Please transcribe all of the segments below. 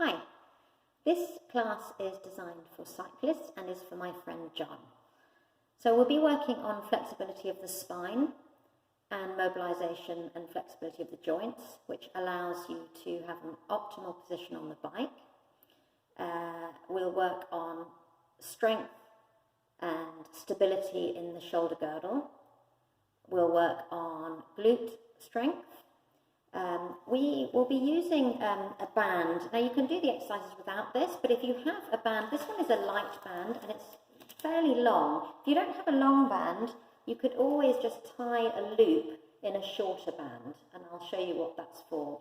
Hi, this class is designed for cyclists and is for my friend John. So we'll be working on flexibility of the spine and mobilization and flexibility of the joints, which allows you to have an optimal position on the bike. We'll work on strength and stability in the shoulder girdle. We'll work on glute strength. We will be using a band. Now you can do the exercises without this, but if you have a band, this one is a light band and it's fairly long. If you don't have a long band, you could always just tie a loop in a shorter band, and I'll show you what that's for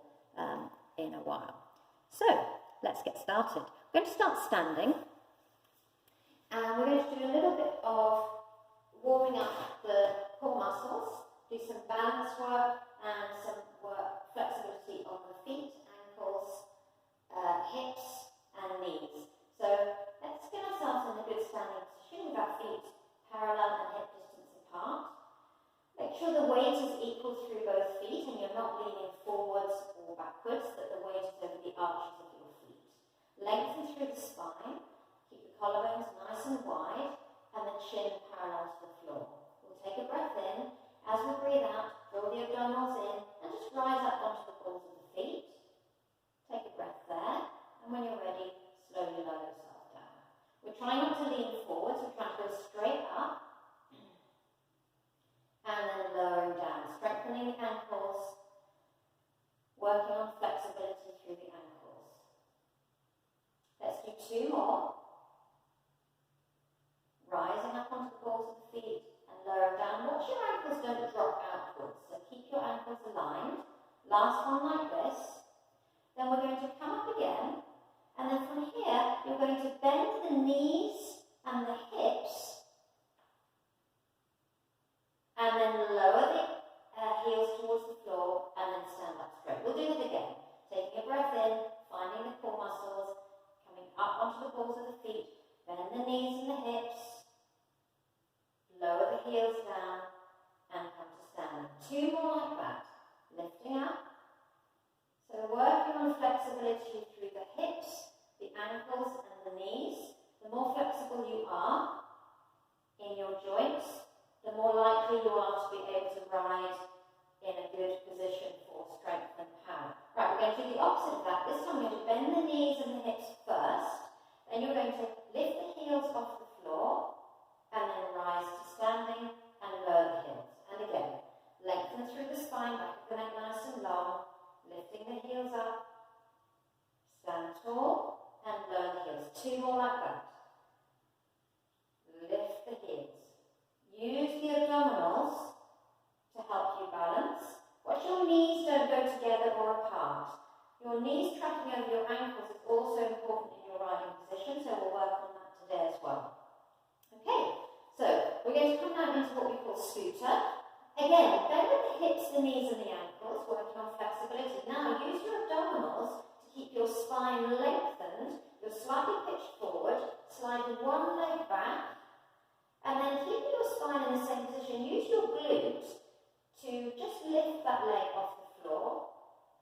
in a while. So let's get started. We're going to start standing, and we're going to do a little bit of warming up the core muscles, do some balance work and some flexibility on the feet, ankles, hips and knees. So let's get ourselves in a good standing position with our feet parallel and hip distance apart. Make sure the weight is equal through both feet and you're not leaning forwards or backwards, that the weight is over the arches of your feet. Lengthen through the spine, keep the collarbones nice and wide and the chin parallel to the floor. We'll take a breath in. As we breathe out, draw the abdominals in and just rise up onto the balls of the feet. Take a breath there, and when you're ready, slowly lower yourself down. We're trying not to lean forwards, we're trying to go straight up and then lowering down, strengthening the ankles, working on flexibility through the ankles. Let's do 2 more. Rising up onto the balls of the feet. Lower down. Watch your ankles don't drop outwards, so keep your ankles aligned. Last one like this. Then we're going to come up again, and then from here you're going to bend the knees and the hips, and then lower the heels towards the floor, and then stand up straight. We'll do it again. Taking a breath in, finding the core muscles, coming up onto the balls of the feet, bend the knees and the hips, lower the heels down and come to stand. 2 more like that. Lifting up. So working on flexibility through the hips, the ankles and the knees. The more flexible you are in your joints, the more likely you are to be able to ride in a good position for strength and power. Right, we're going to do the opposite of that. This time we're going to bend the knees and the hips first. Then you're going to lift the heels off the floor and then rise to standing and lower the heels. And again, lengthen through the spine, back of the neck nice and long, lifting the heels up, stand tall and lower the heels. 2 more like that. Lift the heels. Use the abdominals to help you balance. Watch your knees don't go together or apart. Your knees tracking over your ankles is also important in your riding position, so we'll work on that today as well. Okay, so we're going to come down into what we call scooter. Again, bend with the hips, the knees and the ankles, working on flexibility. Now use your abdominals to keep your spine lengthened. You're slightly pitched forward, slide one leg back, and then keeping your spine in the same position, use your glute to just lift that leg off the floor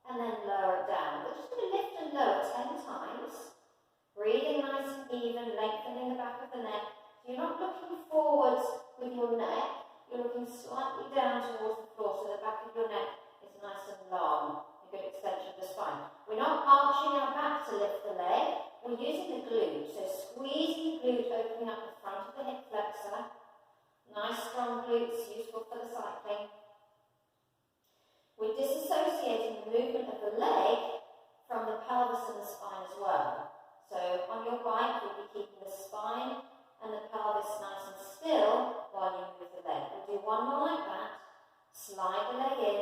and then lower it down. We're just going to lift and lower 10 times. Breathing nice and even, lengthening the back of the neck. You're not looking forwards with your neck, you're looking slightly down towards the floor so the back of your neck is nice and long, a good extension of the spine. We're not arching our back to lift the leg, we're using the glute, so squeezing the glute, opening up the front of the hip flexor. Nice strong glutes, useful for the cycling. We're disassociating the movement of the leg from the pelvis and the spine as well. So on your bike you'll be keeping the spine and the pelvis nice and still while you move the leg. We'll do 1 more like that. Slide the leg in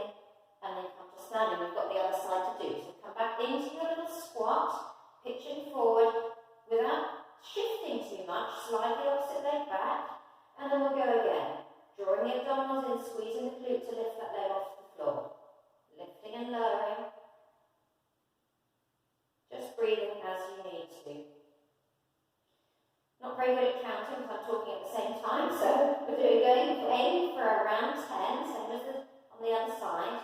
and then come to standing. We've got the other side to do. So come back into your little squat, pitching forward without shifting too much. Slide the opposite leg back and then we'll go again. Drawing the abdominals in, squeezing the glute to lift that leg off the floor. Lifting and lowering. Just breathing as you need to. Not very good at counting because I'm talking at the same time, so we're aiming for around 10, same as on the other side.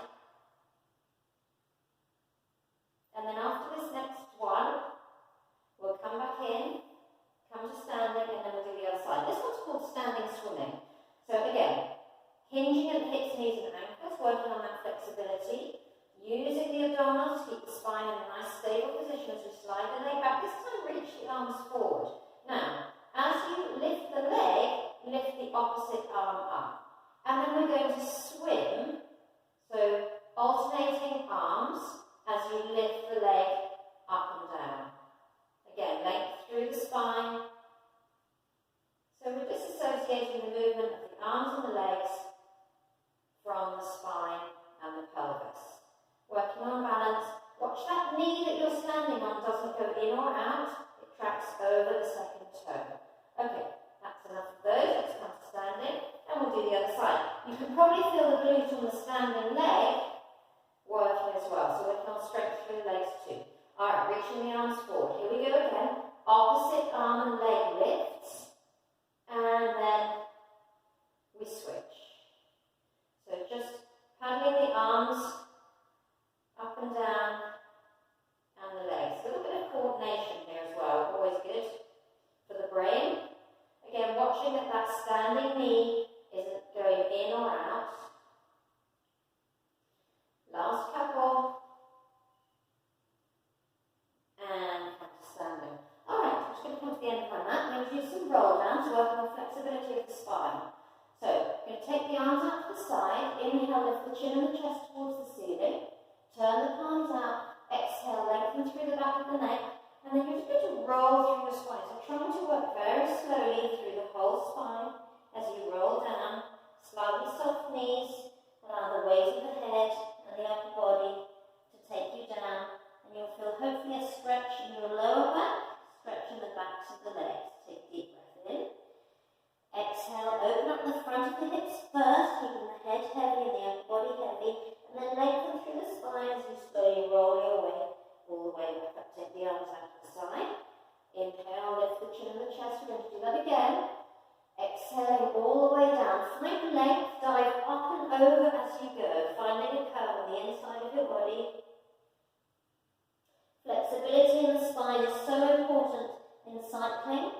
And then after this next one, stable position as we slide the leg back. This time reach the arms forward. Now, as you lift the leg, lift the opposite arm up. And then we're going to swim, so alternating arms as you lift the leg up and down. Again, length through the spine. So we're disassociating the movement of the arms and the legs from the spine and the pelvis. Working on balance. Watch that knee that you're standing on doesn't go in or out. It tracks over the second toe. Okay, that's enough of those. Let's come to standing and we'll do the other side. You can probably feel the glute on the standing leg working as well. So working on strength through the legs too. Alright, reaching the arms forward. Here we go again. Opposite arm and leg lifts. And then we switch. So just paddling the arms up and down, and the legs. A little bit of coordination here as well, always good for the brain. Again, watching that that standing knee isn't going in or out. Last couple. And come to standing. Alright, I'm just going to come to the end of my mat. I'm going to do some roll down to work on the flexibility of the spine. So, I'm going to take the arms out to the side. Inhale, lift the chin and the chest towards the ceiling. Turn the palms out, exhale, lengthen through the back of the neck, and then you're just going to roll through your spine. So trying to work very slowly through the whole spine as you roll down. Slightly soft knees, allow the weight of the head and the upper body to take you down, and you'll feel hopefully a stretch in your lower back, stretch in the backs of the legs. Take a deep breath in. Exhale, open up the front of the hips first, keeping the head heavy and the upper body heavy. And then lengthen through the spine as you slowly roll your way all the way back up. Take the arms out to the side. Inhale, lift the chin and the chest. We're going to do that again. Exhaling all the way down. Find length, dive up and over as you go. Finding a curve on the inside of your body. Flexibility in the spine is so important in cycling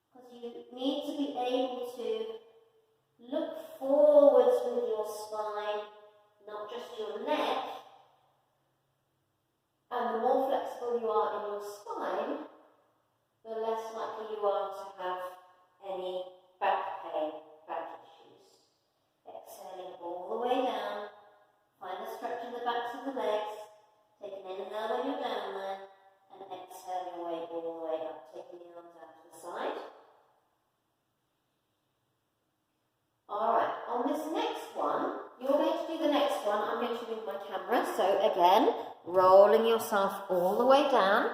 because you need to be able to look forwards with your spine, not just your neck, and the more flexible you are in your spine, the less likely you are to have any back pain, back issues. Exhaling all the way down, find a stretch in the backs of the legs, take an inhale when you're down there, and exhale your way all the way up, taking the arms out to the side. Alright, on this next one, you're going to do the next one. I'm going to move my camera. So again, rolling yourself all the way down.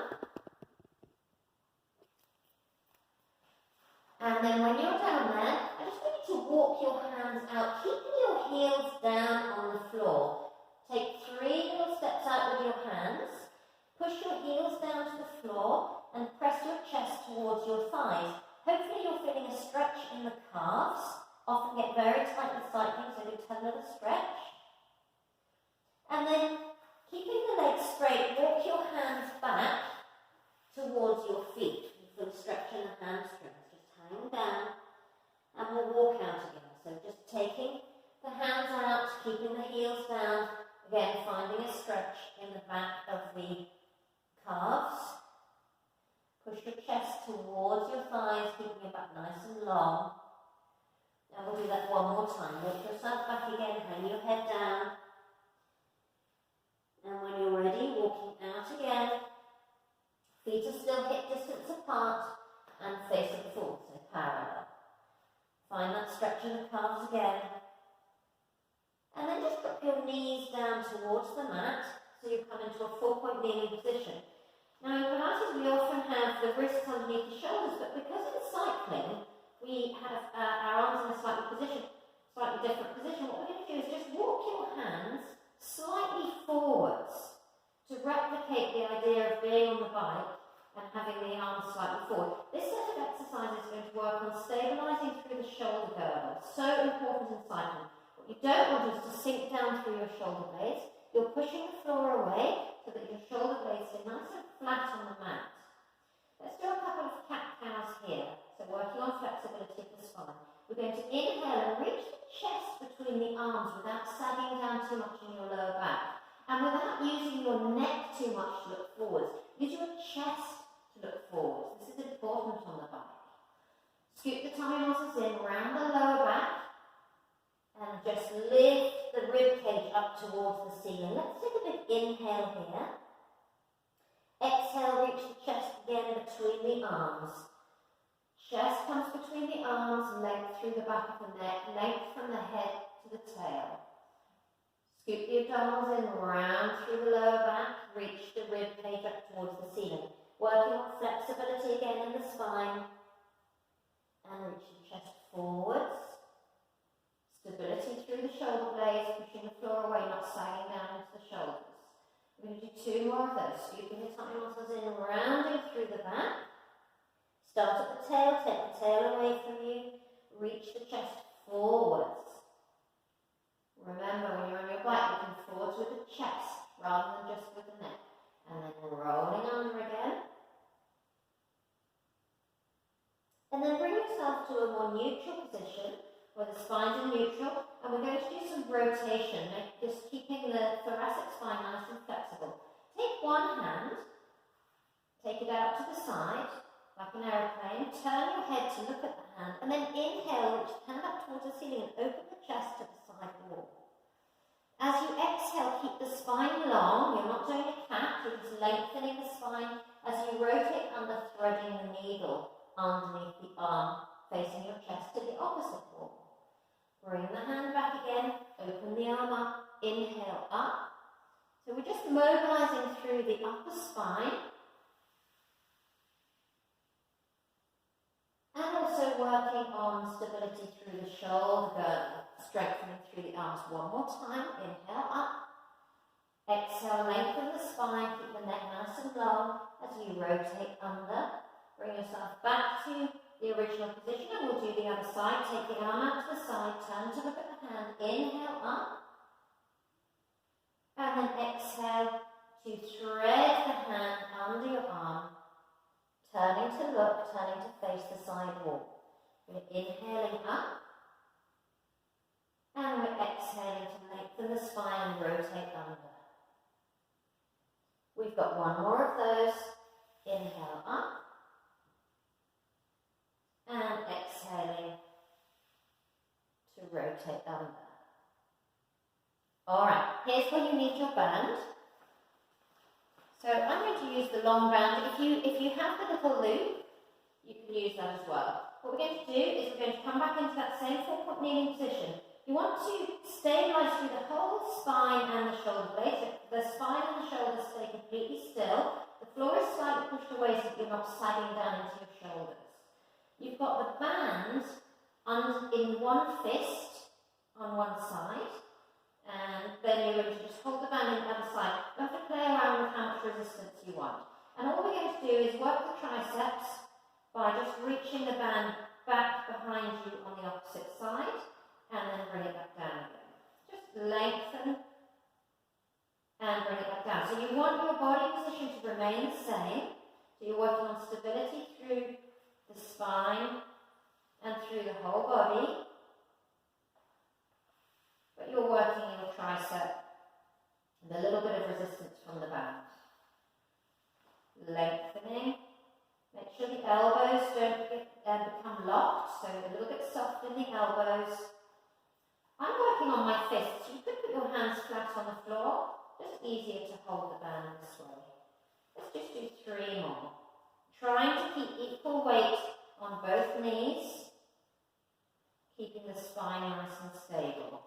And then when you're down there, I just want you to walk your hands out, keeping your heels down on the floor. Take 3 little steps out with your hands. Push your heels down to the floor and press your chest towards your thighs. Hopefully you're feeling a stretch in the calves. Often get very tight with cycling, so do a little stretch. And then, keeping the legs straight, walk your hands back towards your feet. You feel a stretch in the hamstrings, just hang down, and we'll walk out again. So just taking the hands out, keeping the heels down, again finding a stretch in the back of the calves. Push your chest towards your thighs, keeping your back nice and long. And we'll do that one more time. Walk yourself back again, hang your head down. And when you're ready, walking out again. Feet are still hip distance apart and facing forward, so parallel. Find that stretch in the calves again. And then just drop your knees down towards the mat so you come into a 4-point kneeling position. Now in Pilates we often have the wrists underneath the shoulders, but because it's cycling, we have our arms in a slightly different position. What we're going to do is just walk your hands slightly forwards to replicate the idea of being on the bike and having the arms slightly forward. This set of exercises is going to work on stabilising through the shoulder girdle. So important in cycling. What you don't want is to sink down through your shoulder blades. You're pushing the floor away so that your shoulder blades stay nice and flat on the mat. Let's do a couple of cat-cows here. So working on flexibility of the spine. We're going to inhale and reach the chest between the arms without sagging down too much in your lower back. And without using your neck too much to just lift the rib cage up towards the ceiling. Let's take a big inhale here. Exhale, reach the chest again between the arms. Chest comes between the arms, length through the back of the neck, length from the head to the tail. Scoop the abdominals in, round through the lower back, reach the rib cage up towards the ceiling. Working on flexibility again in the spine, and reach the chest forwards. Stability through the shoulder blades, pushing the floor away, not sagging down into the shoulders. We're going to do 2 more of those. Scooping the tummy muscles in, rounding through the back. Start at the tail, take the tail away from you. Reach the chest forwards. Remember, when you're on your bike, looking forwards with the chest rather than just with the neck. And then rolling under again. And then bring yourself to a more neutral position where the spine's in neutral. And we're going to do some rotation, just keeping the thoracic spine nice and flexible. Take one hand, take it out to the side, like an aeroplane. Turn your head to look at the hand. And then inhale, reach the hand up towards the ceiling and open the chest to the side wall. As you exhale, keep the spine long. You're not doing a cat, you're just lengthening the spine as you rotate under, threading the needle underneath the arm, facing your chest to the opposite wall. Bring the hand back again, open the arm up, inhale up. So we're just mobilizing through the upper spine. And also working on stability through the shoulder girdle, strengthening through the arms. One more time, inhale up. Exhale, lengthen the spine, keep the neck nice and long as you rotate under. Bring yourself back to the original position and we'll do the other side. Take the arm out to the side, turn to look at the hand, inhale up. And then exhale to thread the hand under your arm. Turning to look, turning to face the side wall. We're inhaling up. And we're exhaling to lengthen the spine and rotate under. We've got 1 more of those. Inhale up. And exhaling to rotate under. Alright, here's where you need your band. So I'm going to use the long band. If you have the little loop, you can use that as well. What we're going to do is we're going to come back into that same 4-point kneeling position. You want to stabilize through the whole spine and the shoulder blades. So the spine and the shoulders stay completely still. The floor is slightly pushed away so that you're not sagging down into your shoulders. You've got the band in one fist on one side. And then you're going to just hold the band on the other side. You have to play around with how much resistance you want. And all we're going to do is work the triceps by just reaching the band back behind you on the opposite side and then bring it back down again. Just lengthen and bring it back down. So you want your body position to remain the same. So you're working on stability through the spine and through the whole body. But you're working your tricep with a little bit of resistance from the band. Lengthening. Make sure the elbows don't become locked, so a little bit soft in the elbows. I'm working on my fists. You could put your hands flat on the floor. Just easier to hold the band this way. Let's just do 3 more. Trying to keep equal weight on both knees, keeping the spine nice and stable.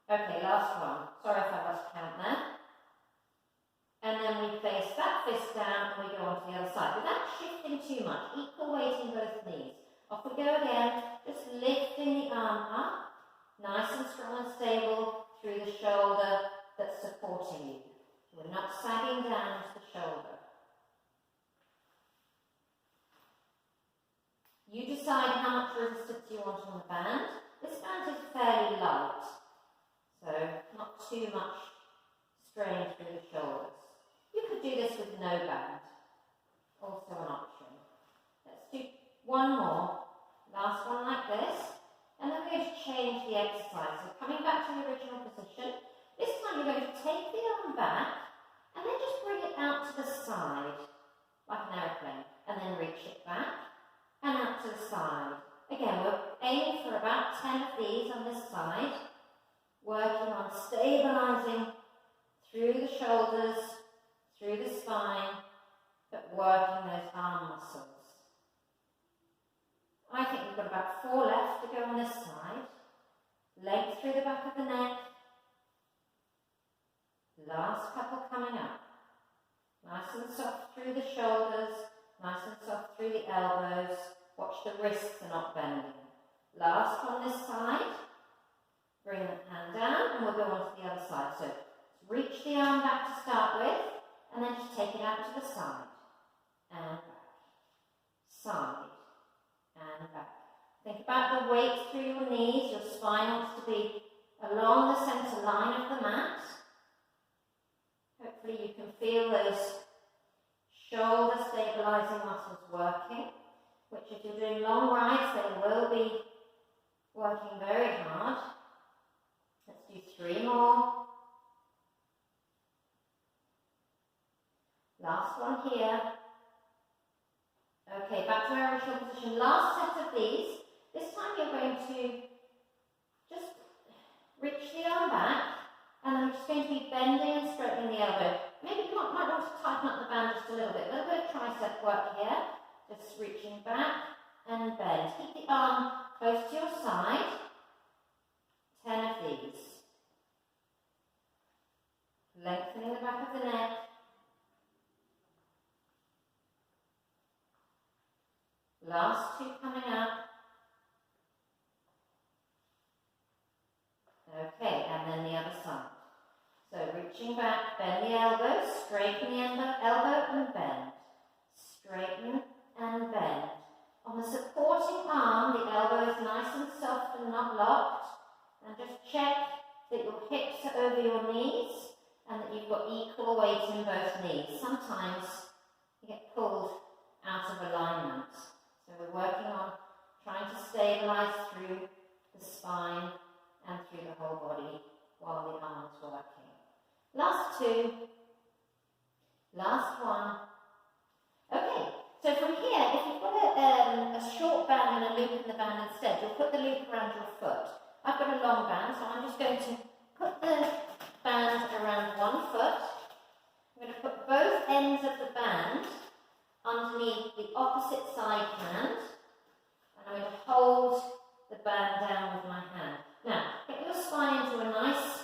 Okay, last one. Sorry if I lost count there. And then we place that fist down and we go on to the other side. Without shifting too much, equal weight in both knees. Off we go again, just lifting the arm up, nice and strong and stable through the shoulder that's supporting you. We're not sagging down into the shoulder. You decide how much resistance you want on the band. This band is fairly light, so not too much strain through the shoulders. You could do this with no band, also an option. Let's do 1 more, last one like this, and then we're going to change the exercise. So coming back to the original position, this time you're going to take the arm back and then just bring it out to the side, like an aeroplane, and then reach it back and out to the side. Again, we're aiming for about about 10 of these on this side, working on stabilising through the shoulders, through the spine, but working those arm muscles. I think we've got about 4 left to go on this side. Length through the back of the neck. Last couple coming up. Nice and soft through the shoulders, nice and soft through the elbows. Watch the wrists are not bending. Last on this side. Bring the hand down and we'll go on to the other side. So reach the arm back to start with and then just take it out to the side. And back. Side. And back. Think about the weight through your knees. Your spine wants to be along the centre line of the mat. Hopefully you can feel those shoulder stabilising muscles working, which if you're doing long rides, they will be working very hard. Let's do 3 more. Last one here. Okay, back to our original position. Last set of these. This time you're going to just reach the arm back, and I'm just going to be bending and straightening the elbow. Maybe you might want to tighten up the band just a little bit of tricep work here. Just reaching back and bend. Keep the arm close to your side. 10 of these. Lengthening the back of the neck. Last 2 coming up. Okay, and then the other side. So reaching back, bend the elbow, straighten the elbow and bend. Straighten and bend. On the supporting arm, the elbow is nice and soft and not locked. And just check that your hips are over your knees and that you've got equal weight in both knees. Sometimes you get pulled out of alignment. So we're working on trying to stabilise through the spine and through the whole body while the arm is working. Last 2. Last one. Okay, so from here, if you've got a short band and a loop in the band instead, you'll put the loop around your foot. I've got a long band, so I'm just going to put the band around one foot. I'm going to put both ends of the band underneath the opposite side hand, and I'm going to hold the band down with my hand. Now, get your spine into a nice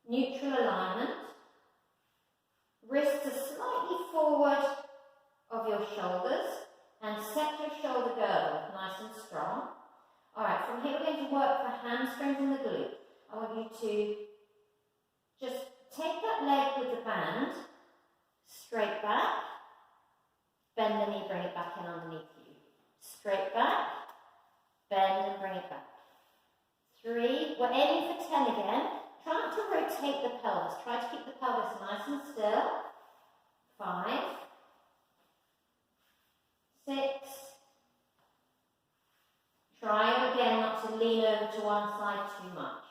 neutral alignment. Wrists are slightly forward of your shoulders, and set your shoulder girdle nice and strong. Alright, from here we're going to work the hamstrings and the glute. I want you to just take that leg with the band, straight back, bend the knee, bring it back in underneath you. Straight back, bend and bring it back. 3, we're aiming for 10 again. Try not to rotate the pelvis. Try to keep the pelvis nice and still. 5, 6. Try again not to lean over to one side too much.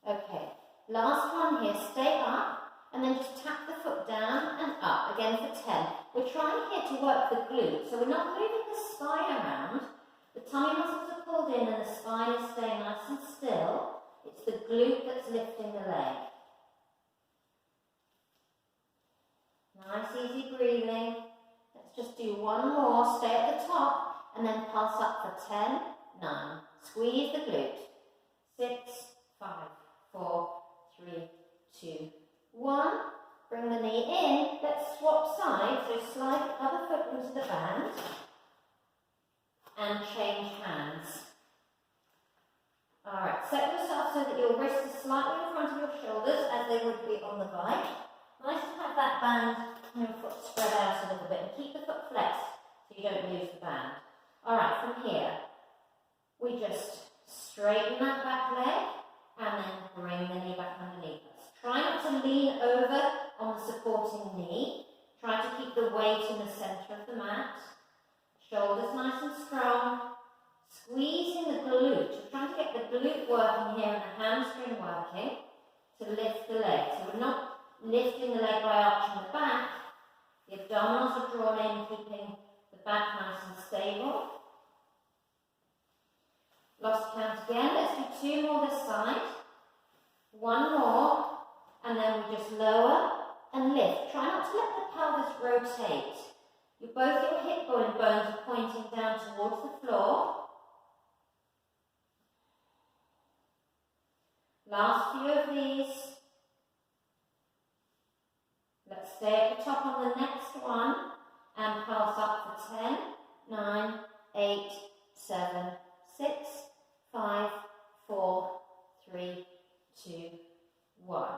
Okay, last one here. Stay up and then just tap the foot down and up again for 10. We're trying here to work the glute, so we're not moving the spine around. The tummy muscles are pulled in and the spine is staying nice and still. It's the glute that's lifting the leg. Nice, easy breathing. Let's just do one more. Stay at the top and then pulse up for 10, 9. Squeeze the glute. 6, 5, 4, 3, 2, 1. Bring the knee in. Let's swap sides. So slide the other foot into the band and change hands. Alright, set yourself so that your wrists are slightly in front of your shoulders as they would be on the bike. Nice to have that band and your foot spread out a little bit and keep the foot flexed so you don't lose the band. Alright, from here, we just straighten that back leg and then bring the knee back underneath us. Try not to lean over on the supporting knee. Try to keep the weight in the centre of the mat. Shoulders nice and strong. Squeezing the glute. We're trying to get the glute working here and the hamstring working to lift the leg. So we're not lifting the leg by arching the back. The abdominals are drawn in, keeping the back nice and stable. Lost count again. Let's do 2 more this side. 1 more, and then we just lower and lift. Try not to let the pelvis rotate. Both your hip bones are pointing down towards the floor. Last few of these. Let's stay at the top on the next one and pass up for 10, 9, 8, 7, 6, 5, 4, 3, 2, 1.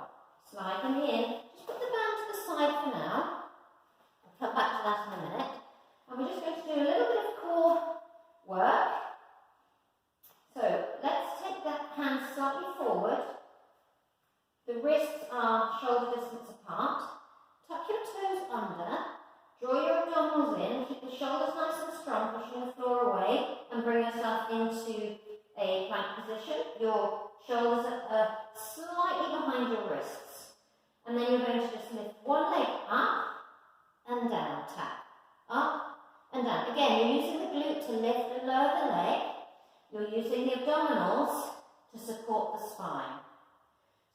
Slide them in. Just put the band to the side for now. I'll come back to that in a minute. And we're just going to do a little bit of core work. So let's take the hands slightly forward. The wrists are shoulder distance apart. Tuck your toes under. Draw your abdominals in. Keep the shoulders nice and strong, pushing the floor away, and bring yourself into a plank position. Your shoulders are slightly behind your wrists. And then you're going to just lift one leg up and down, tap. Up and down. Again, you're using the glute to lift and lower the leg. You're using the abdominals to support the spine.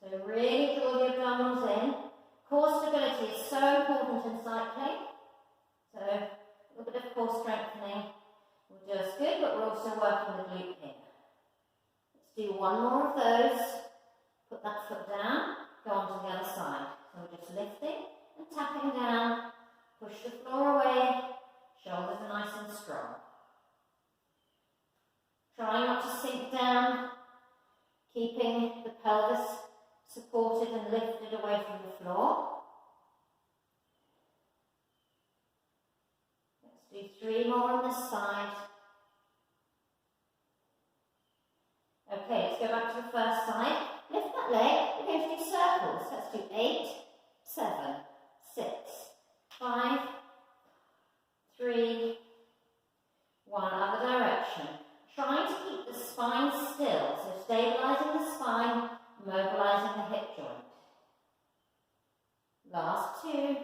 So really draw the abdominals in. Core stability is so important in cycling. So a little bit of core strengthening will do us good, but we're also working the glute here. Let's do 1 more of those. Put that foot down, go on to the other side. So we're just lifting and tapping down. Push the floor away. Shoulders are nice and strong. Try not to sink down, keeping the pelvis supported and lifted away from the floor. Let's do 3 more on this side. Okay, let's go back to the first side. Lift that leg. We're going to do circles. Let's do 8, 7, 6, 5, 3, 1. Other direction. Trying to keep the spine still, so stabilising the spine, mobilising the hip joint. Last 2.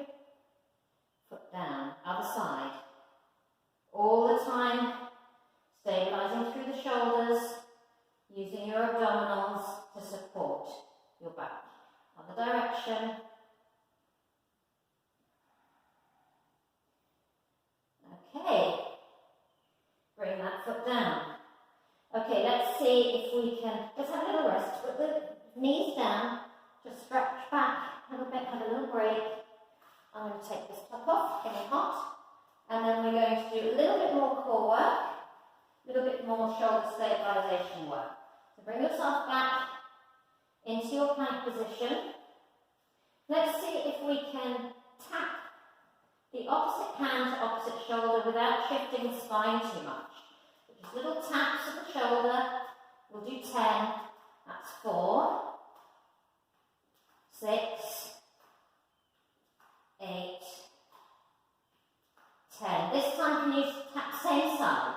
Foot down, other side. All the time, stabilising through the shoulders, using your abdominals to support your back. Other direction. Okay. Bring that foot down. Okay, let's see if we can, let's have a little rest. Put the knees down, just stretch back a little bit, have a little break. I'm going to take this top off, getting hot. And then we're going to do a little bit more core work, a little bit more shoulder stabilisation work. So bring yourself back into your plank position. Let's see if we can tap the opposite hand to opposite shoulder without shifting the spine too much. Just little taps of the shoulder. We'll do 10. That's 4, 6, 8, 10. This time can you tap same side.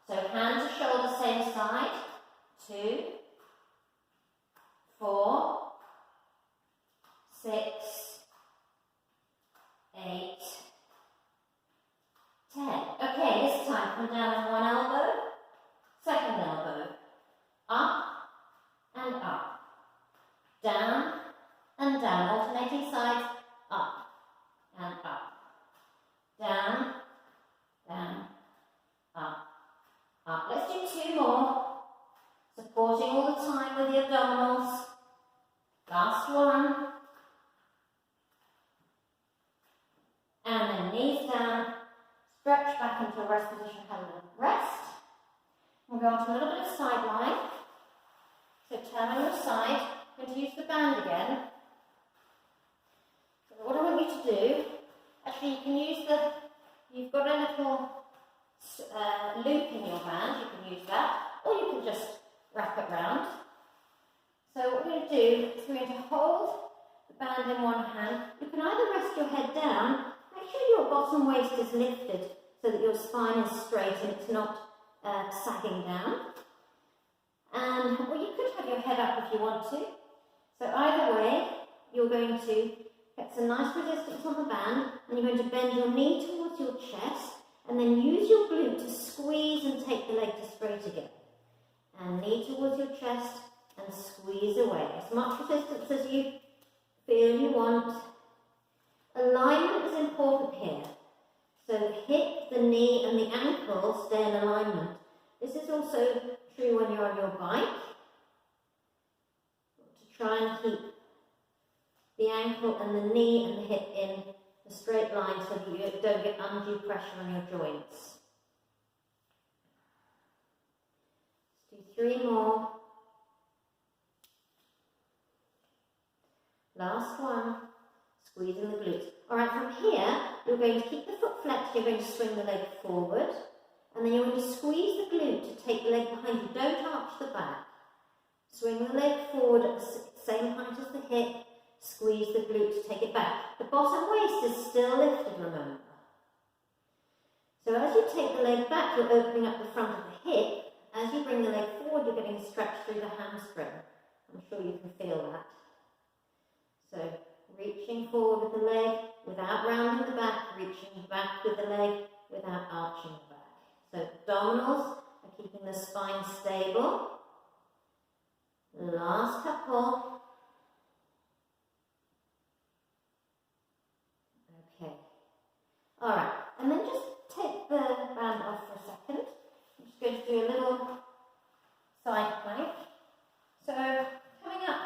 So hand to shoulder, same side. 2, 4, 6, 8, 10. Okay, this time come down on one elbow, second elbow, up and up, down and down, alternating sides, up and up, down, down, up, up. Let's do 2 more, supporting all the time with the abdominals. Last one. And then knees down. Stretch back into a rest position, have a little rest. We'll go on to a little bit of side line. So turn on your side. I'm going to use the band again. So what I want you to do, actually you can use you've got a little loop in your band, you can use that, or you can just wrap it round. So what we're going to do is we're going to hold the band in one hand. You can either rest your head down, make sure your bottom waist is lifted so that your spine is straight and it's not sagging down. And well, you could have your head up if you want to. So either way, you're going to get some nice resistance on the band, and you're going to bend your knee towards your chest, And then use your glute to squeeze and take the leg to straight again. And knee towards your chest and squeeze away. As much resistance as you feel you want. Alignment is important here. So the hip, the knee and the ankle stay in alignment. This is also true when you're on your bike. To try and keep the ankle and the knee and the hip in a straight line so that you don't get undue pressure on your joints. Let's do 3 more. Last one. Squeezing the glutes. Alright, from here, you're going to keep the foot flexed, you're going to swing the leg forward, and then you're going to squeeze the glute to take the leg behind you. Don't arch the back. Swing the leg forward at the same height as the hip, squeeze the glute to take it back. The bottom waist is still lifted, remember. So as you take the leg back, you're opening up the front of the hip. As you bring the leg forward, you're getting stretched through the hamstring. I'm sure you can feel that. So, reaching forward with the leg without rounding the back, reaching back with the leg without arching the back. So abdominals are keeping the spine stable. Last couple. Okay. Alright, and then just take the band off for a second. I'm just going to do a little side plank. So coming up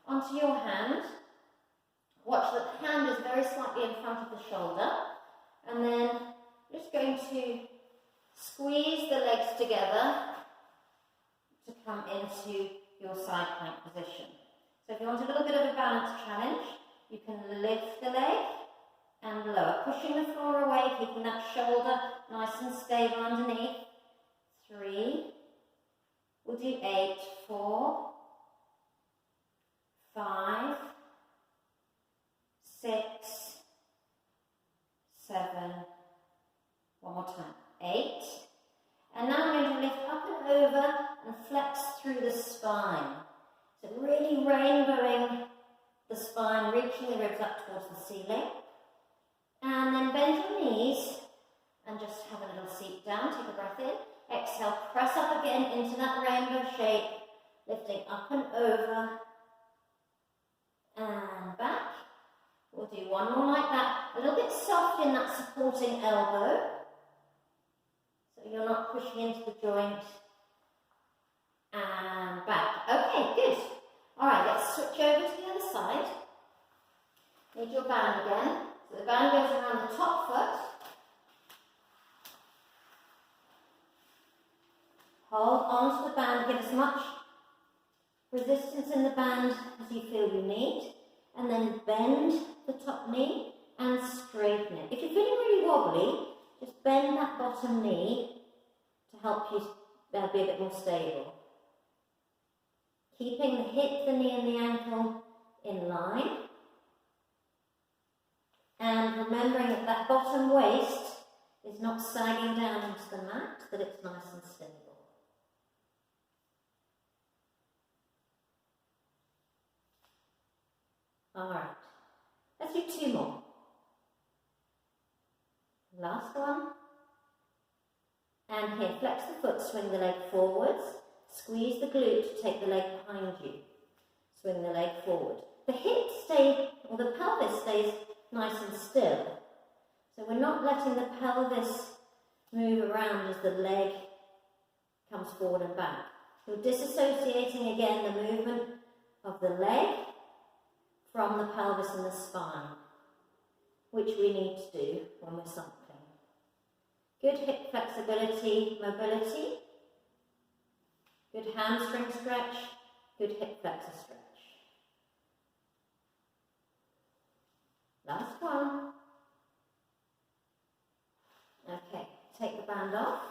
onto your hand. Watch that the hand is very slightly in front of the shoulder, and then just going to squeeze the legs together to come into your side plank position. So if you want a little bit of a balance challenge, you can lift the leg and lower, pushing the floor away, keeping that shoulder nice and stable underneath. 3, we'll do 8, 4, 5, 6, 7, one more time, 8. And now I'm going to lift up and over and flex through the spine. So really rainbowing the spine, reaching the ribs up towards the ceiling. And then bend your knees and just have a little seat down, take a breath in. Exhale, press up again into that rainbow shape, lifting up and over and back. We'll do one more like that, a little bit soft in that supporting elbow, so you're not pushing into the joint, and back. Okay, good. Alright, let's switch over to the other side. Need your band again. So the band goes around the top foot. Hold on to the band, get as much resistance in the band as you feel you need. And then bend the top knee and straighten it. If you're feeling really wobbly, just bend that bottom knee to help you be a bit more stable. Keeping the hip, the knee and the ankle in line. And remembering that that bottom waist is not sagging down into the mat, that it's nice and stable. Alright, let's do 2 more. Last one. And here, flex the foot, swing the leg forwards. Squeeze the glute to take the leg behind you. Swing the leg forward. The hips stay, or the pelvis stays nice and still. So we're not letting the pelvis move around as the leg comes forward and back. You're disassociating again the movement of the leg from the pelvis and the spine, which we need to do when we're cycling. Good hip flexibility, mobility. Good hamstring stretch, good hip flexor stretch. Last one. Okay, take the band off,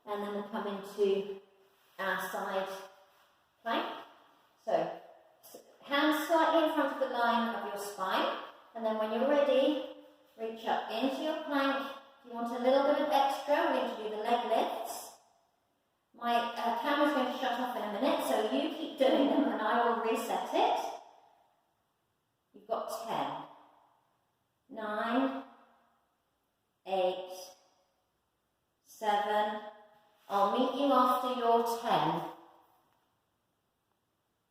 and then we'll come into our side plank. So, hands slightly in front of the line of your spine, and then when you're ready, reach up into your plank. If you want a little bit of extra, we're going to do the leg lifts. My camera's going to shut off in a minute, so you keep doing them and I will reset it. You've got 10, 9, 8, 7. I'll meet you after your 10.